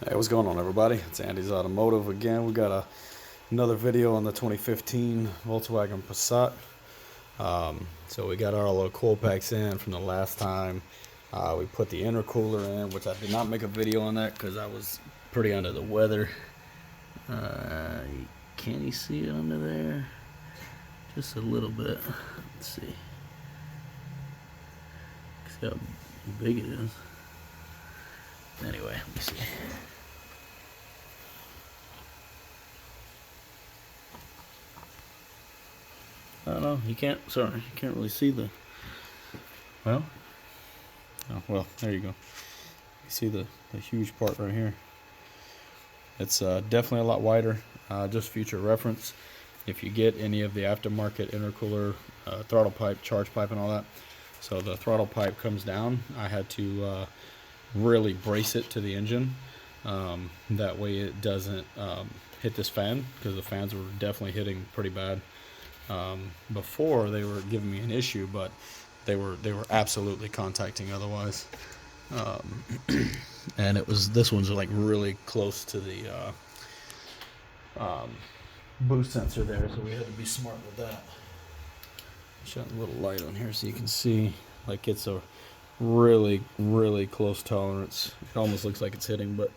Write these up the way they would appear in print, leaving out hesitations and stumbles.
Hey, what's going on, everybody? It's Andy's Automotive again. We got another video on the 2015 Volkswagen Passat. So we got our little coil packs in from the last time. We put the intercooler in, which I did not make a video on that because I was pretty under the weather. Can you see it under there? Just a little bit. Let's see. See how big it is. Anyway, let me see. I don't know. You can't. Sorry, you can't really see the. Well. Oh, well, there you go. You see the huge part right here. It's definitely a lot wider. Just future reference. If you get any of the aftermarket intercooler, throttle pipe, charge pipe, and all that. So the throttle pipe comes down. I had to really brace it to the engine. That way it doesn't hit this fan, because the fans were definitely hitting pretty bad. Before they were giving me an issue, but they were absolutely contacting otherwise. And this one's like really close to the boost sensor there, so we had to be smart with that. Shut a little light on here so you can see, like, it's a really close tolerance. It almost looks like it's hitting, but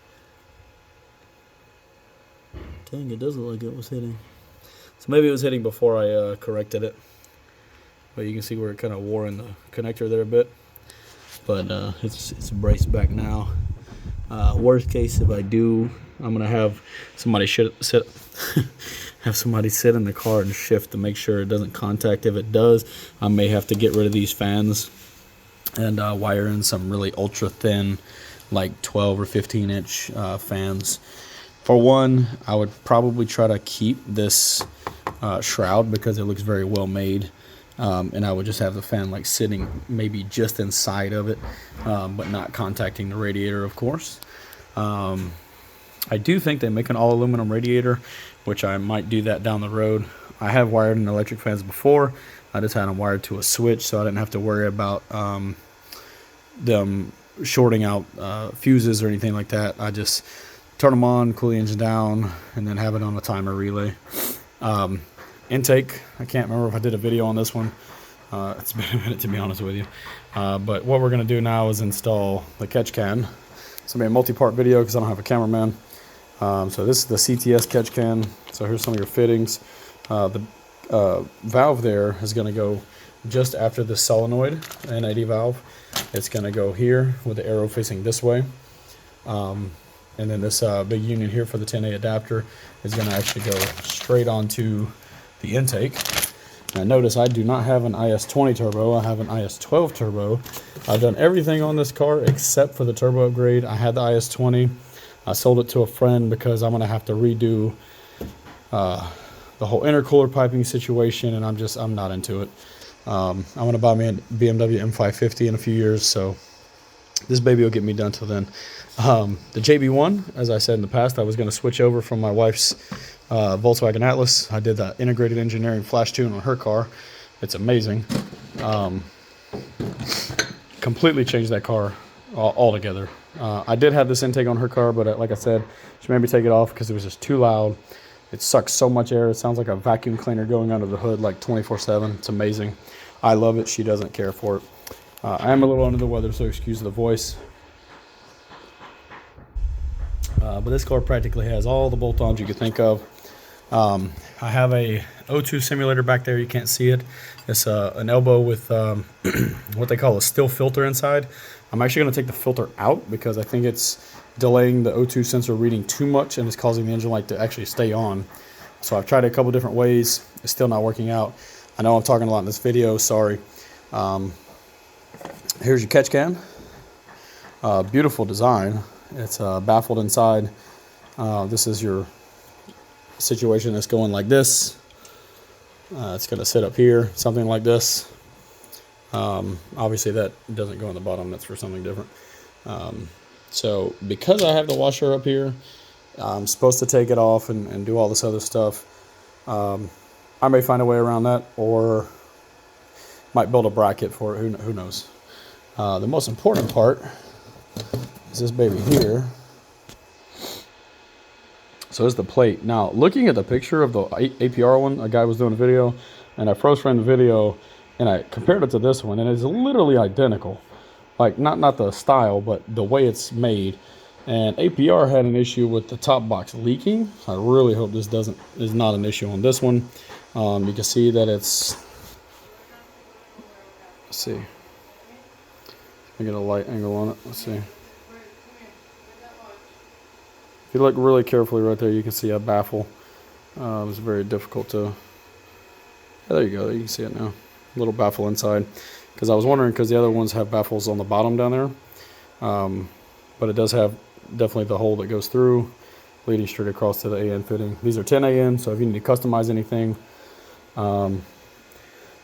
dang, it does look like it was hitting. So maybe it was hitting before I corrected it, but you can see where it kind of wore in the connector there a bit. But it's braced back now. Worst case, if I do, I'm gonna have somebody sit in the car and shift to make sure it doesn't contact. If it does, I may have to get rid of these fans and wire in some really ultra thin, like 12 or 15 inch fans. For one, I would probably try to keep this shroud because it looks very well made, and I would just have the fan like sitting maybe just inside of it, but not contacting the radiator, of course. I do think they make an all aluminum radiator, which I might do that down the road. I have wired in electric fans before. I just had them wired to a switch, so I didn't have to worry about them shorting out fuses or anything like that. I just turn them on, cool the engine down, and then have it on a timer relay. Intake, I can't remember if I did a video on this one. It's been a minute, to be honest with you. But what we're going to do now is install the catch can. It's going to be a multi-part video because I don't have a cameraman. So this is the CTS catch can. So here's some of your fittings. The valve there is going to go just after the solenoid N80 valve. It's going to go here with the arrow facing this way. And then this big union here for the 10A adapter is going to actually go straight onto the intake. Now notice I do not have an IS-20 turbo. I have an IS-12 turbo. I've done everything on this car except for the turbo upgrade. I had the IS-20. I sold it to a friend because I'm going to have to redo the whole intercooler piping situation, and I'm not into it. I'm going to buy me a BMW M550 in a few years, so this baby will get me done till then. The JB1, as I said in the past, I was going to switch over from my wife's Volkswagen Atlas. I did the integrated engineering flash tune on her car. It's amazing. Completely changed that car altogether. I did have this intake on her car, but like I said, she made me take it off because it was just too loud. It sucks so much air. It sounds like a vacuum cleaner going under the hood like 24/7. It's amazing. I love it. She doesn't care for it. I am a little under the weather, so excuse the voice. But this car practically has all the bolt-ons you could think of. I have a O2 simulator back there. You can't see it. It's an elbow with what they call a still filter inside. I'm actually going to take the filter out because I think it's delaying the O2 sensor reading too much and it's causing the engine light to actually stay on. So I've tried it a couple different ways. It's still not working out. I know I'm talking a lot in this video. Sorry. Here's your catch can. Beautiful design. It's baffled inside. This is your situation that's going like this. It's going to sit up here, something like this. Obviously that doesn't go on the bottom. That's for something different. So because I have the washer up here, I'm supposed to take it off and do all this other stuff. I may find a way around that, or might build a bracket for it. Who knows? The most important part is this baby here. So this is the plate. Now, looking at the picture of the APR one, a guy was doing a video, and I froze framed the video, and I compared it to this one, and it's literally identical. Like, not the style, but the way it's made. And APR had an issue with the top box leaking. I really hope this is not an issue on this one. You can see that it's, let's see. Let me get a light angle on it. Let's see. If you look really carefully right there, you can see a baffle. It's very difficult to, there you go, you can see it now. A little baffle inside. Because I was wondering, because the other ones have baffles on the bottom down there. But it does have definitely the hole that goes through, leading straight across to the AN fitting. These are 10 AN, so if you need to customize anything.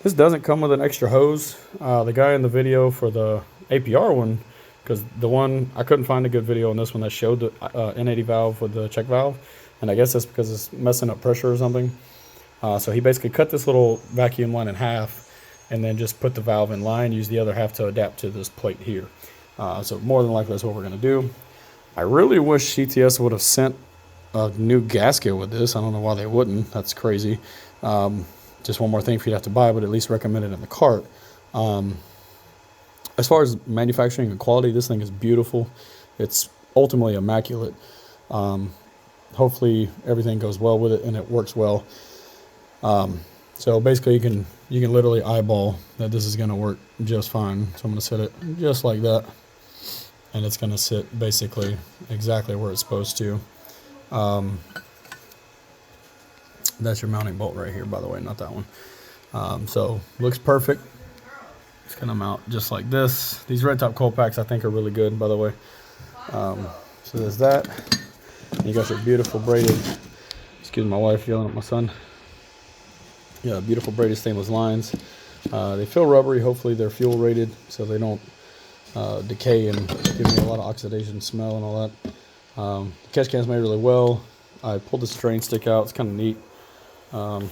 This doesn't come with an extra hose. The guy in the video for the APR one, because the one, I couldn't find a good video on this one that showed the N80 valve with the check valve. And I guess that's because it's messing up pressure or something. So he basically cut this little vacuum line in half and then just put the valve in line, use the other half to adapt to this plate here. So more than likely that's what we're going to do. I really wish CTS would have sent a new gasket with this. I don't know why they wouldn't. That's crazy. Just one more thing for you to have to buy, but at least recommend it in the cart. As far as manufacturing and quality, this thing is beautiful. It's ultimately immaculate. Hopefully everything goes well with it and it works well. So basically you can literally eyeball that this is going to work just fine. So I'm going to set it just like that, and it's going to sit basically exactly where it's supposed to. That's your mounting bolt right here, by the way, not that one. So looks perfect. It's going to mount just like this. These red top cold packs I think are really good, by the way. So there's that. You got your beautiful braided, excuse my wife yelling at my son. Yeah, beautiful braided stainless lines. They feel rubbery. Hopefully they're fuel rated so they don't decay and give me a lot of oxidation smell and all that. The catch can's made really well. I pulled this drain stick out. It's kind of neat. Put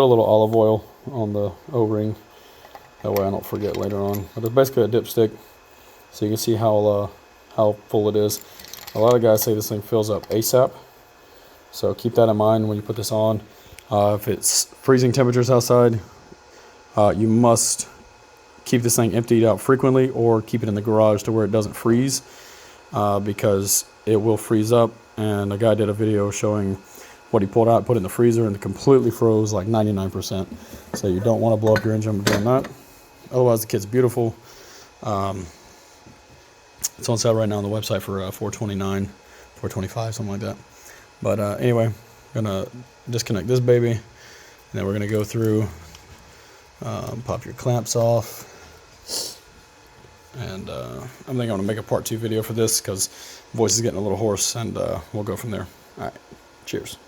a little olive oil on the O-ring. That way I don't forget later on. But it's basically a dipstick, so you can see how full it is. A lot of guys say this thing fills up ASAP. So keep that in mind when you put this on. If it's freezing temperatures outside, you must keep this thing emptied out frequently or keep it in the garage to where it doesn't freeze, because it will freeze up. And a guy did a video showing what he pulled out, put it in the freezer, and it completely froze like 99%. So you don't want to blow up your engine by doing that. Otherwise, the kit's beautiful. It's on sale right now on the website for $429, $425, something like that. But anyway, I'm going to disconnect this baby, and then we're going to go through, pop your clamps off. And I think I'm going to make a part 2 video for this because voice is getting a little hoarse, and we'll go from there. All right, cheers.